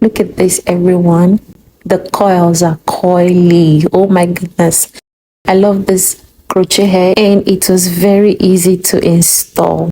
Look at this, everyone. The coils are coily. Oh my goodness. I love this crochet hair, and it was very easy to install.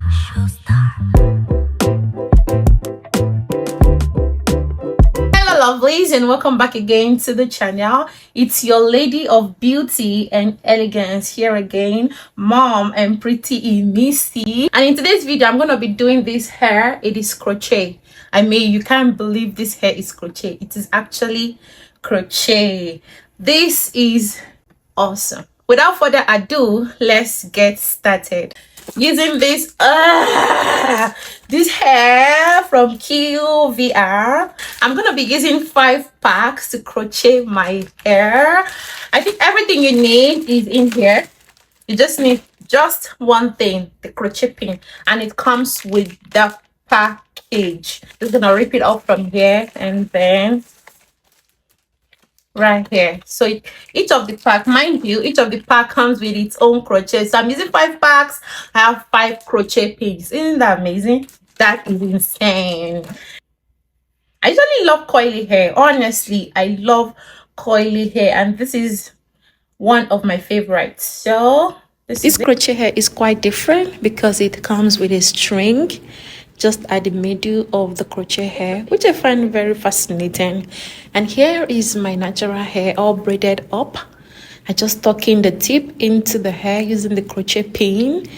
Hello lovelies, and welcome back again to the channel. It's your lady of beauty and elegance here again, Momandprettyimisi. And in today's video I'm going to be doing this hair. It is crochet. I mean, you can't believe this hair is crochet. It is actually crochet. This is awesome. Without further ado, let's get started. Using this hair from QVR. I'm gonna be using 5 packs to crochet my hair. I think everything you need is in here. You just need just one thing, the crochet pin, and it comes with the package. Just gonna rip it off from here and then right here. So each of the pack, mind you, each of the pack comes with its own crochet. So I'm using 5 packs. I have 5 crochet pins. Isn't that amazing? That is insane. I usually love coily hair. Honestly, I love coily hair, and this is one of my favorites. So this crochet hair is quite different because it comes with a string just at the middle of the crochet hair, which I find very fascinating. And here is my natural hair all braided up. I just tuck in the tip into the hair using the crochet pin,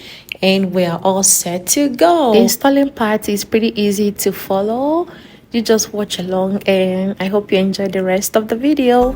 and we are all set to go. The installing part is pretty easy to follow. You just watch along, and I hope you enjoy the rest of the video.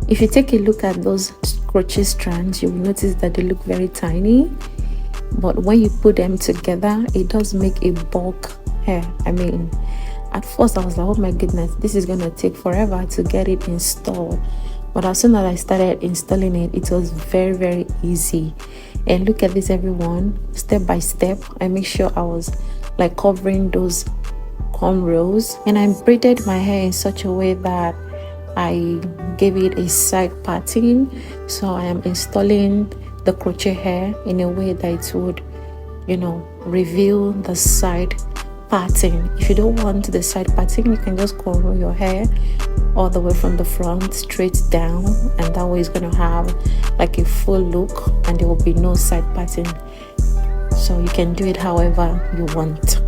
If you take a look at those crochet strands, you will notice that they look very tiny, but when you put them together, it does make a bulk hair. I mean, at first I was like, oh my goodness, this is gonna take forever to get it installed, but as soon as I started installing it, it was very easy. And look at this, everyone, step by step. I make sure I was like covering those cornrows, and I braided my hair in such a way that I gave it a side parting. So I am installing the crochet hair in a way that it would, you know, reveal the side parting. If you don't want the side parting, you can just cornrow your hair all the way from the front straight down, and that way it's gonna have like a full look and there will be no side parting. So you can do it however you want.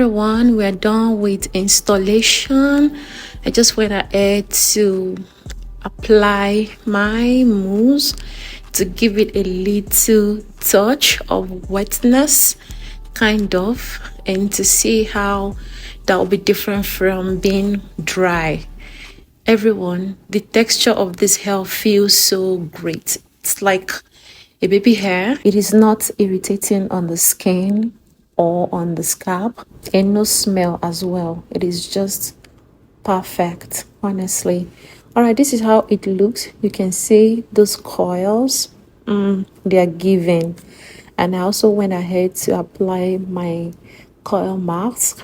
everyone, we're done with installation. I just went ahead to apply my mousse to give it a little touch of wetness, kind of, and to see how that will be different from being dry. Everyone, the texture of this hair feels so great. It's like a baby hair. It is not irritating on the skin or on the scalp, and no smell as well. It is just perfect, honestly. All right, this is how it looks. You can see those coils, they are given. And I also went ahead to apply my coil mask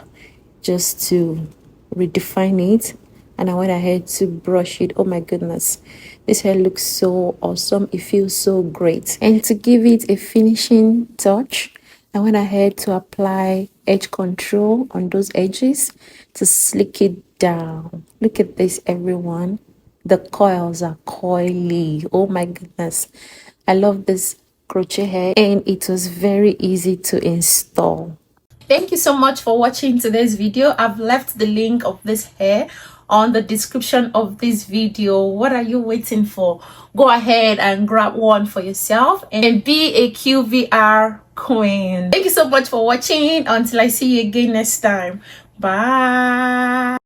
just to redefine it, and I went ahead to brush it. Oh my goodness, this hair looks so awesome. It feels so great. And to give it a finishing touch, I went ahead to apply edge control on those edges to slick it down. Look at this, everyone. The coils are coily. Oh my goodness, I love this crochet hair, and it was very easy to install. Thank you so much for watching today's video. I've left the link of this hair on the description of this video. What are you waiting for? Go ahead and grab one for yourself and be a QVR queen. Thank you so much for watching. Until I see you again next time. Bye.